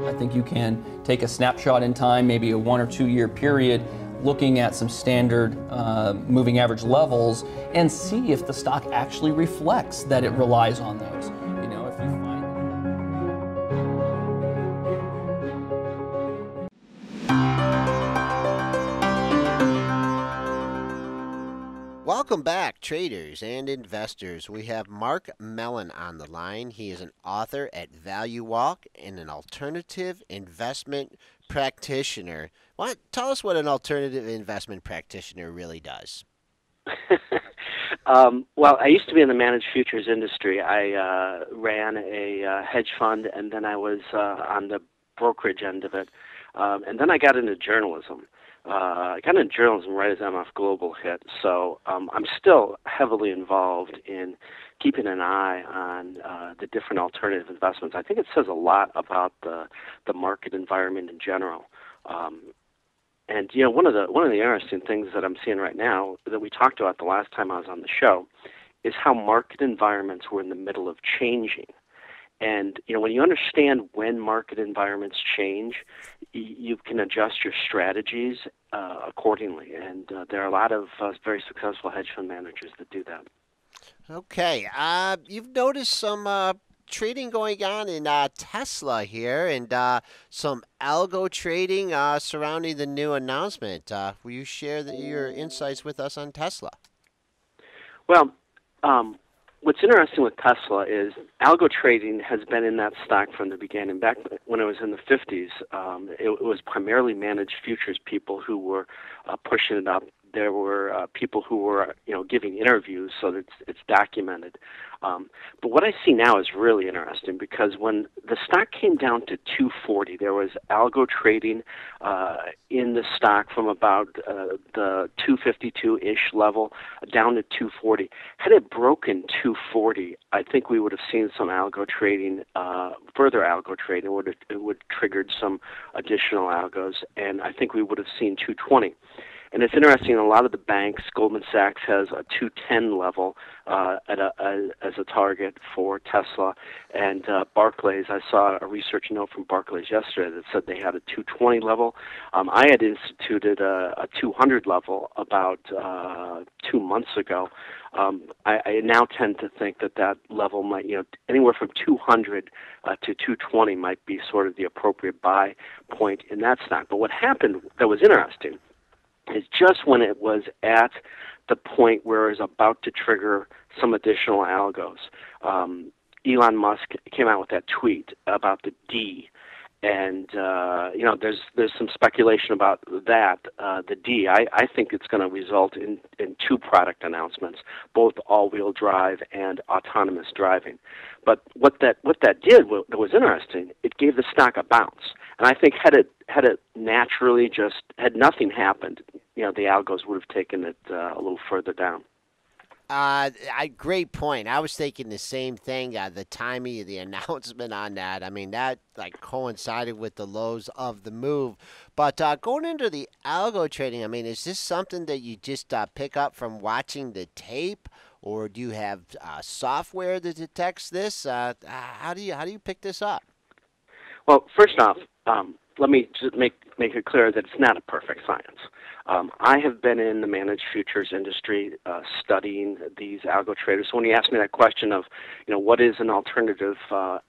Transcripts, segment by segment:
I think you can take a snapshot in time, maybe a 1 or 2 year period, looking at some standard moving average levels and see if the stock actually reflects that it relies on those. You know, if you find Welcome back, traders and investors. We have Mark Mellon on the line. He is an author at Value Walk and an alternative investment practitioner. Tell us what an alternative investment practitioner really does. Well, I used to be in the managed futures industry. I ran a hedge fund, and then I was on the brokerage end of it. And then I got into journalism. I got into journalism right as MF Global hit, so I'm still heavily involved in keeping an eye on the different alternative investments. I think it says a lot about the market environment in general. And you know, one of the interesting things that I'm seeing right now that we talked about the last time I was on the show is how market environments were in the middle of changing. And you know, when you understand when market environments change, you can adjust your strategies accordingly. And there are a lot of very successful hedge fund managers that do that. Okay, you've noticed some trading going on in Tesla here, and some algo trading surrounding the new announcement. Will you share your insights with us on Tesla? Well, what's interesting with Tesla is algo trading has been in that stock from the beginning. Back when it was in the 50s, it was primarily managed futures people who were pushing it up. There were people who were, you know, giving interviews, so that it's documented. But what I see now is really interesting because when the stock came down to 240, there was algo trading in the stock from about the 252-ish level down to 240. Had it broken 240, I think we would have seen some algo trading, further algo trading. It would have triggered some additional algos, and I think we would have seen 220. And it's interesting, a lot of the banks, Goldman Sachs has a 210 level as a target for Tesla. And Barclays, I saw a research note from Barclays yesterday that said they had a 220 level. I had instituted a 200 level about 2 months ago. I now tend to think that level might, you know, anywhere from 200 to 220 might be sort of the appropriate buy point in that stock. But what happened that was interesting is just when it was at the point where it was about to trigger some additional algos, Elon Musk came out with that tweet about the D. And, you know, there's some speculation about that, the D. I think it's going to result in two product announcements, both all-wheel drive and autonomous driving. But what that did, that was interesting, it gave the stock a bounce. And I think had it naturally just, had nothing happened, you know, the algos would have taken it a little further down. Great point. I was thinking the same thing. The timing of the announcement on that, I mean, that like coincided with the lows of the move. But going into the algo trading, I mean, is this something that you just pick up from watching the tape, or do you have software that detects this? How do you pick this up? Well, first off, let me just make it clear that it's not a perfect science. I have been in the managed futures industry studying these algo traders. So when you ask me that question of, you know, what is an alternative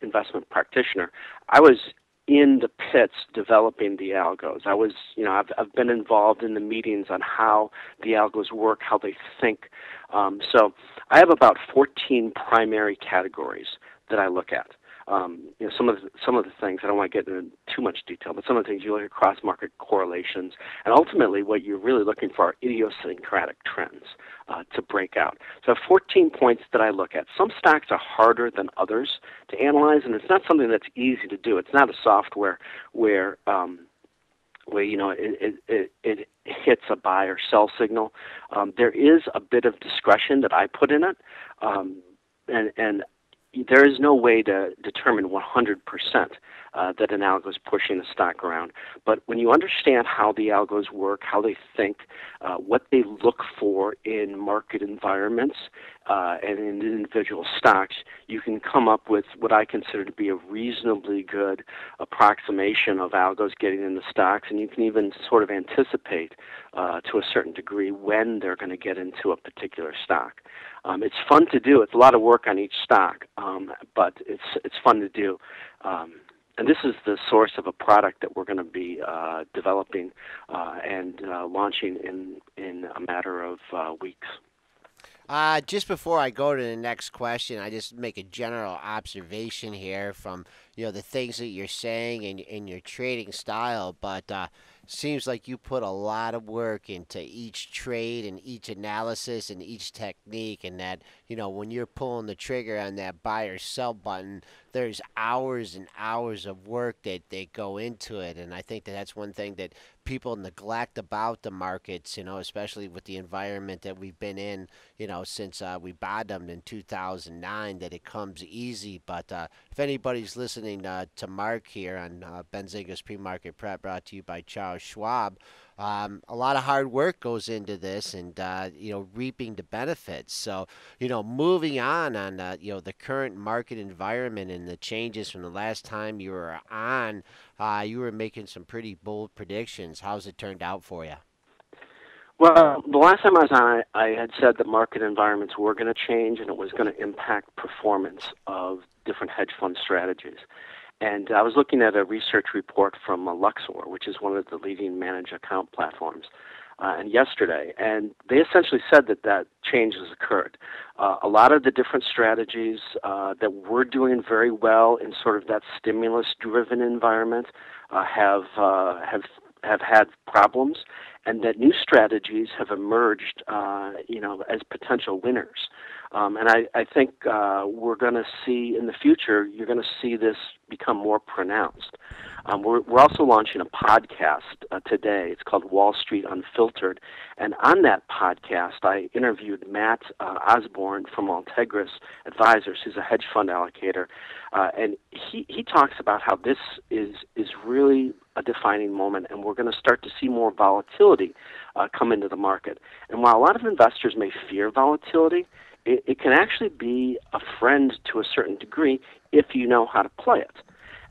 investment practitioner, I was in the pits developing the algos. I was, you know, I've been involved in the meetings on how the algos work, how they think. So I have about 14 primary categories that I look at. You know, some of the things, I don't want to get into too much detail, but some of the things you look at cross-market correlations, and ultimately what you're really looking for are idiosyncratic trends to break out. So I have 14 points that I look at. Some stocks are harder than others to analyze, and it's not something that's easy to do. It's not a software where you know it hits a buy or sell signal. There is a bit of discretion that I put in it, and there is no way to determine 100% that an algo is pushing the stock around. But when you understand how the algos work, how they think, what they look for in market environments and in individual stocks, you can come up with what I consider to be a reasonably good approximation of algos getting into stocks, and you can even sort of anticipate to a certain degree when they're going to get into a particular stock. It's fun to do. It's a lot of work on each stock, but it's fun to do. And this is the source of a product that we're going to be developing and launching in a matter of weeks. Just before I go to the next question, I just make a general observation here from the things that you're saying in your trading style, but seems like you put a lot of work into each trade and each analysis and each technique, and that when you're pulling the trigger on that buy or sell button, there's hours and hours of work that go into it. And I think that's one thing that people neglect about the markets, especially with the environment that we've been in, since we bottomed in 2009, that it comes easy. But if anybody's listening to Mark here on Benzinga's Pre-Market Prep, brought to you by Charles Schwab, a lot of hard work goes into this, and reaping the benefits. So moving on the current market environment and the changes from the last time you were on, you were making some pretty bold predictions. How's it turned out for you? Well, the last time I was on, I had said that market environments were going to change, and it was going to impact performance of different hedge fund strategies. And I was looking at a research report from Luxor, which is one of the leading managed account platforms, and yesterday, and they essentially said that change has occurred. A lot of the different strategies that were doing very well in sort of that stimulus-driven environment have had problems, and that new strategies have emerged, as potential winners. And I think we're going to see in the future, you're going to see this become more pronounced. We're also launching a podcast today. It's called Wall Street Unfiltered. And on that podcast, I interviewed Matt Osborne from Altegris Advisors, who's a hedge fund allocator. And he talks about how this is really a defining moment, and we're going to start to see more volatility come into the market. And while a lot of investors may fear volatility, it can actually be a friend to a certain degree if you know how to play it.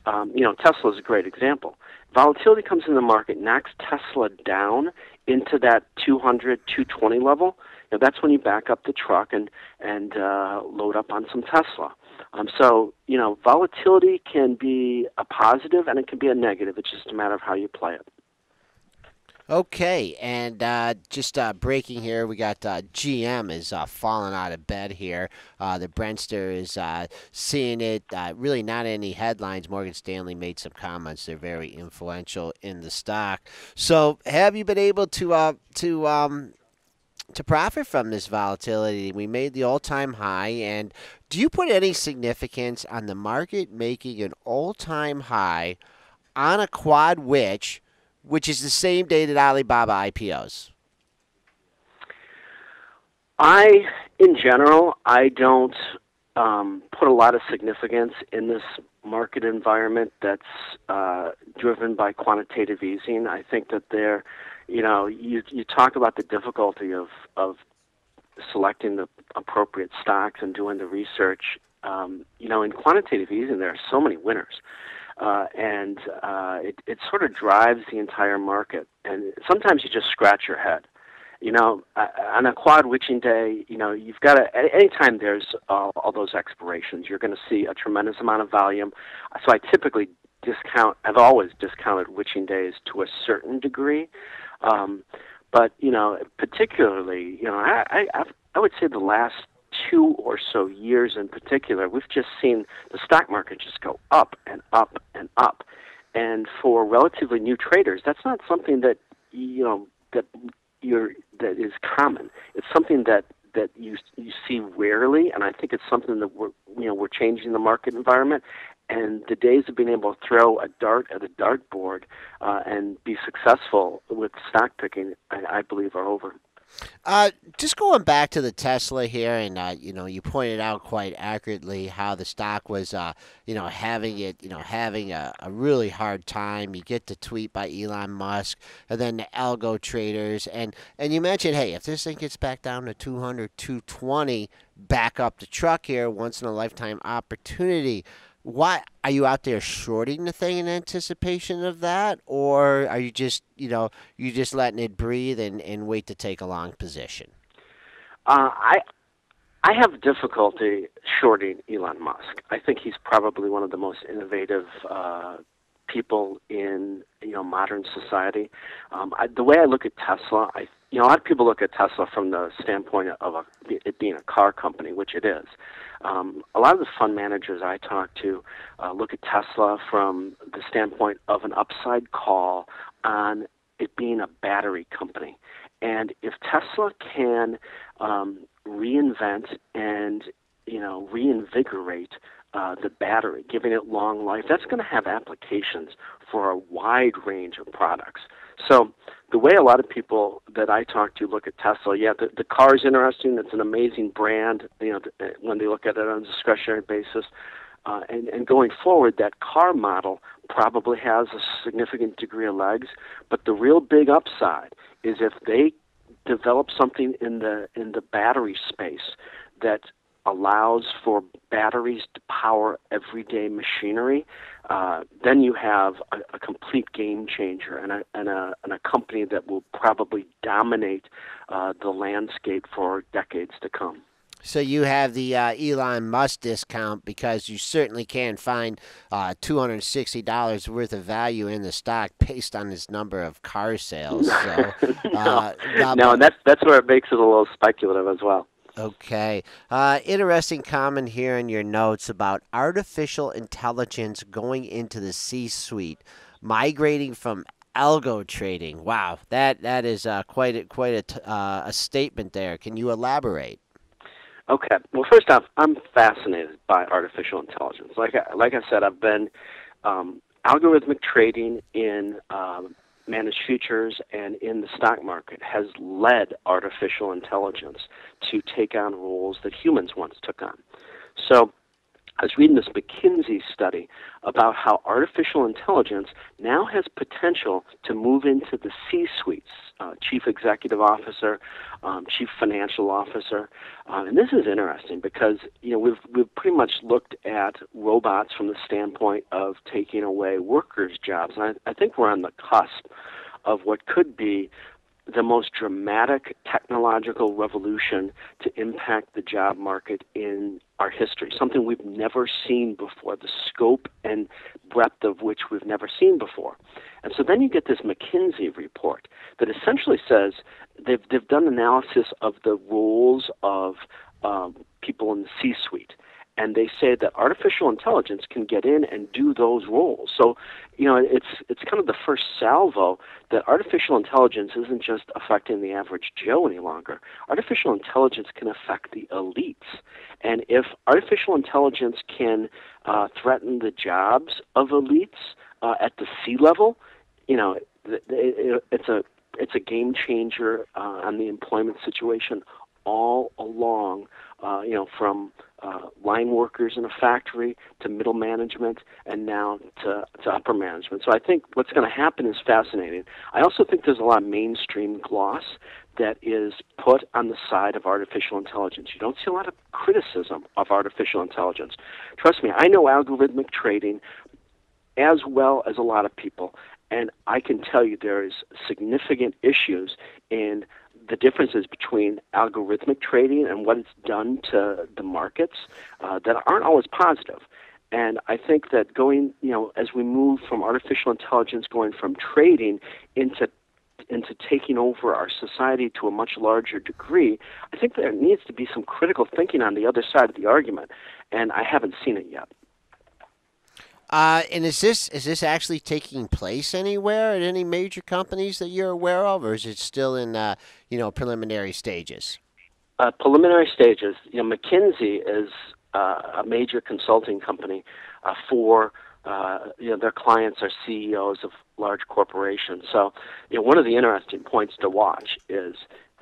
Tesla is a great example. Volatility comes in the market, knocks Tesla down into that 200, 220 level. That's when you back up the truck and load up on some Tesla. So volatility can be a positive and it can be a negative. It's just a matter of how you play it. Okay, and just breaking here, we got GM is falling out of bed here. The Brentster is seeing it. Really not any headlines. Morgan Stanley made some comments. They're very influential in the stock. So have you been able to profit from this volatility? We made the all-time high, and do you put any significance on the market making an all-time high on a quad which is the same day that Alibaba IPOs? In general, I don't put a lot of significance in this market environment that's driven by quantitative easing. I think that you talk about the difficulty of selecting the appropriate stocks and doing the research. In quantitative easing, there are so many winners. And it sort of drives the entire market. And sometimes you just scratch your head. On a quad witching day, you've got to, anytime there's all those expirations, you're going to see a tremendous amount of volume. So I typically I've always discounted witching days to a certain degree. But, particularly, I would say the last 2 or so years in particular, we've just seen the stock market just go up and up and up. And for relatively new traders, that's not something that that is common. It's something that you see rarely, and I think it's something that we're changing the market environment. And the days of being able to throw a dart at a dartboard and be successful with stock picking, I believe, are over. Just going back to the Tesla here, and you pointed out quite accurately how the stock was, having a really hard time. You get the tweet by Elon Musk, and then the algo traders, and you mentioned, hey, if this thing gets back down to 200, 220, back up the truck here, once in a lifetime opportunity. Why are you out there shorting the thing in anticipation of that, or are you just you just letting it breathe and wait to take a long position? I have difficulty shorting Elon Musk. I think he's probably one of the most innovative people in modern society. The way I look at Tesla, a lot of people look at Tesla from the standpoint of it being a car company, which it is. A lot of the fund managers I talk to look at Tesla from the standpoint of an upside call on it being a battery company. And if Tesla can reinvent and reinvigorate the battery, giving it long life, that's going to have applications for a wide range of products. So the way a lot of people that I talk to look at Tesla, yeah, the car is interesting. It's an amazing brand, when they look at it on a discretionary basis. And going forward, that car model probably has a significant degree of legs. But the real big upside is if they develop something in the battery space that allows for batteries to power everyday machinery, then you have a complete game changer and a company that will probably dominate the landscape for decades to come. So you have the Elon Musk discount because you certainly can find $260 worth of value in the stock based on this number of car sales. So, no, and that's where it makes it a little speculative as well. Okay. Interesting comment here in your notes about artificial intelligence going into the C-suite, migrating from algo trading. Wow, that is quite a statement there. Can you elaborate? Okay. Well, first off, I'm fascinated by artificial intelligence. Like I said, I've been algorithmic trading in managed futures and in the stock market has led artificial intelligence to take on roles that humans once took on. So I was reading this McKinsey study about how artificial intelligence now has potential to move into the C-suites, chief executive officer, chief financial officer, and this is interesting because we've pretty much looked at robots from the standpoint of taking away workers' jobs, and I think we're on the cusp of what could be the most dramatic technological revolution to impact the job market in our history, something we've never seen before, the scope and breadth of which we've never seen before. And so then you get this McKinsey report that essentially says they've done analysis of the roles of people in the C-suite. And they say that artificial intelligence can get in and do those roles. So, it's kind of the first salvo that artificial intelligence isn't just affecting the average Joe any longer. Artificial intelligence can affect the elites. And if artificial intelligence can threaten the jobs of elites at the C-level, it's a game changer on the employment situation all along, from line workers in a factory to middle management and now to upper management. So I think what's going to happen is fascinating. I also think there's a lot of mainstream gloss that is put on the side of artificial intelligence. You don't see a lot of criticism of artificial intelligence. Trust me, I know algorithmic trading as well as a lot of people, and I can tell you there is significant issues in the differences between algorithmic trading and what it's done to the markets that aren't always positive. And I think that going, as we move from artificial intelligence, going from trading into taking over our society to a much larger degree, I think there needs to be some critical thinking on the other side of the argument, and I haven't seen it yet. And is this actually taking place anywhere at any major companies that you're aware of, or is it still in preliminary stages? Preliminary stages. McKinsey is a major consulting company for their clients are CEOs of large corporations. So one of the interesting points to watch is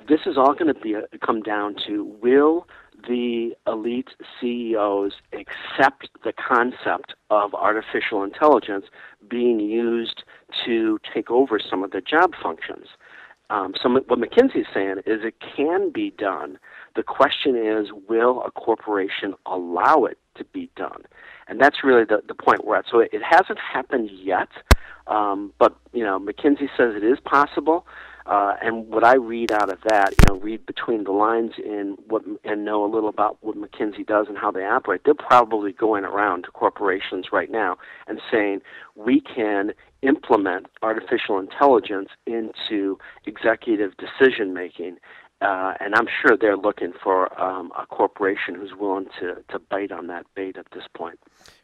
this is all going to come down to, will the elite CEOs accept the concept of artificial intelligence being used to take over some of the job functions? What McKinsey is saying is it can be done. The question is, will a corporation allow it to be done? And that's really the point we're at. So it hasn't happened yet, but McKinsey says it is possible. And what I read out of that, read between the lines and know a little about what McKinsey does and how they operate, they're probably going around to corporations right now and saying, we can implement artificial intelligence into executive decision making. And I'm sure they're looking for a corporation who's willing to bite on that bait at this point.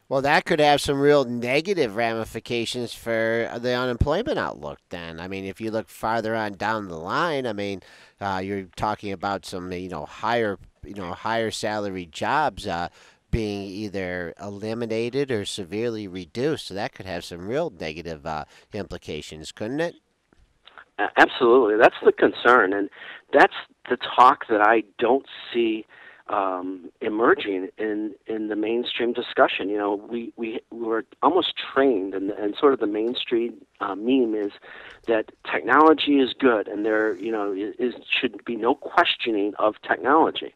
Well, that could have some real negative ramifications for the unemployment outlook then. I mean, if you look farther on down the line, I mean, you're talking about some, higher salary jobs being either eliminated or severely reduced. So that could have some real negative implications, couldn't it? Absolutely. That's the concern, and that's the talk that I don't see emerging in the mainstream discussion. We were almost trained, and sort of the mainstream meme is that technology is good, and there should be no questioning of technology.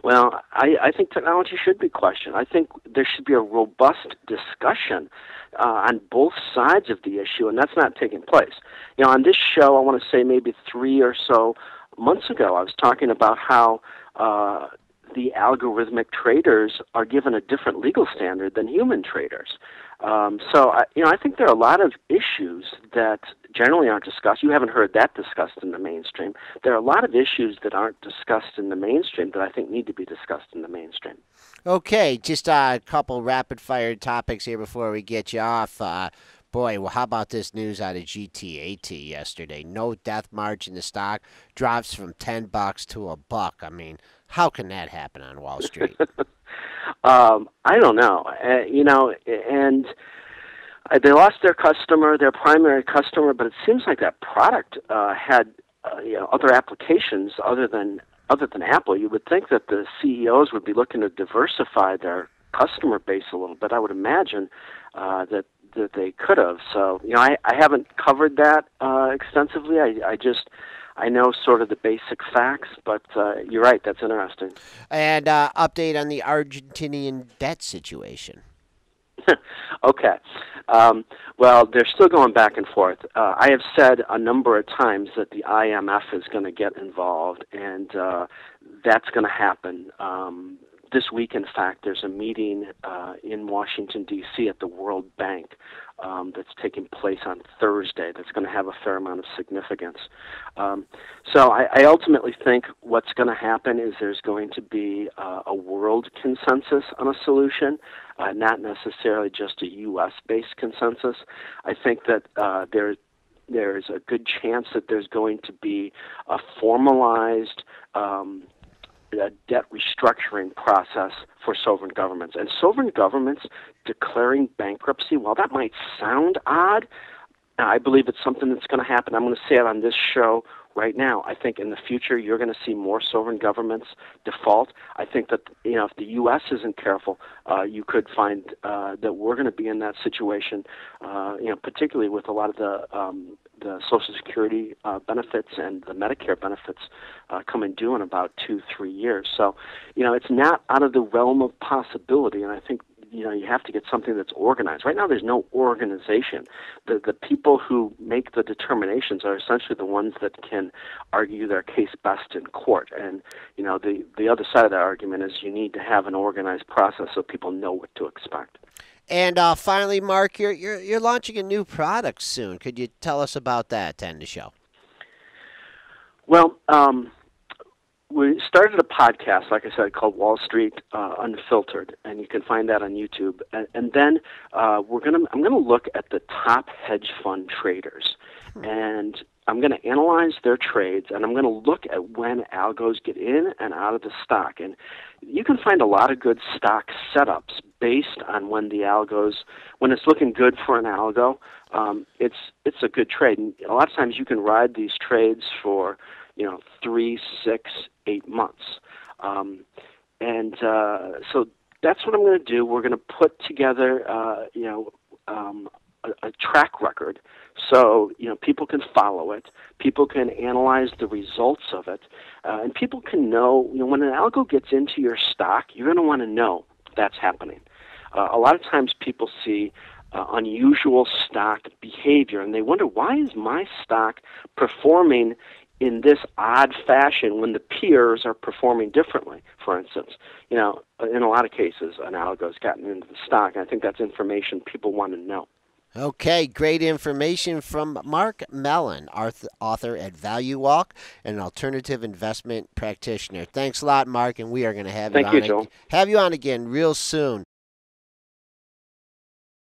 Well, I think technology should be questioned. I think there should be a robust discussion on both sides of the issue, and that's not taking place. On this show, I want to say maybe 3 or so months ago, I was talking about how the algorithmic traders are given a different legal standard than human traders. So I think there are a lot of issues that generally aren't discussed. You haven't heard that discussed in the mainstream. There are a lot of issues that aren't discussed in the mainstream that I think need to be discussed in the mainstream. Okay, just a couple rapid-fire topics here before we get you off. Well, how about this news out of GTAT yesterday? No death march in the stock, drops from $10 to $1. I mean, how can that happen on Wall Street? I don't know. And they lost their primary customer, but it seems like that product had other applications other than Apple. You would think that the CEOs would be looking to diversify their customer base a little bit. I would imagine that they could have. So, I haven't covered that extensively. I know sort of the basic facts, but you're right, that's interesting. And update on the Argentinian debt situation. Okay. Well, they're still going back and forth. I have said a number of times that the IMF is going to get involved, and that's going to happen. This week, in fact, there's a meeting in Washington, D.C. at the World Bank that's taking place on Thursday that's going to have a fair amount of significance. So I ultimately think what's going to happen is there's going to be a world consensus on a solution, not necessarily just a U.S.-based consensus. I think that there's a good chance that there's going to be a formalized a debt restructuring process for sovereign governments. And sovereign governments declaring bankruptcy, while that might sound odd, I believe it's something that's going to happen. I'm going to say it on this show right now. I think in the future you're going to see more sovereign governments default. I think that if the U.S. isn't careful, you could find that we're going to be in that situation. Particularly with a lot of the Social Security benefits and the Medicare benefits coming due in about 2-3 years. So, it's not out of the realm of possibility, and I think you have to get something that's organized. Right now, there's no organization. The people who make the determinations are essentially the ones that can argue their case best in court. And the other side of that argument is you need to have an organized process so people know what to expect. And finally, Mark, you're launching a new product soon. Could you tell us about that to end the show? Well, we started a podcast, like I said, called Wall Street Unfiltered, and you can find that on YouTube. And then I'm going to look at the top hedge fund traders, and I'm going to analyze their trades, and I'm going to look at when algos get in and out of the stock. And you can find a lot of good stock setups based on when the algos, when it's looking good for an algo. It's a good trade. And a lot of times you can ride these trades for 3, 6, 8 months. So that's what I'm going to do. We're going to put together, a track record, so people can follow it, people can analyze the results of it, and people can know. When an algo gets into your stock, you're going to want to know that's happening. A lot of times, people see unusual stock behavior, and they wonder, why is my stock performing in this odd fashion when the peers are performing differently? For instance, in a lot of cases, an algo's gotten into the stock, and I think that's information people want to know. Okay, great information from Mark Mellon, author at Value Walk, and an alternative investment practitioner. Thanks a lot, Mark, and we are going to have you on again real soon.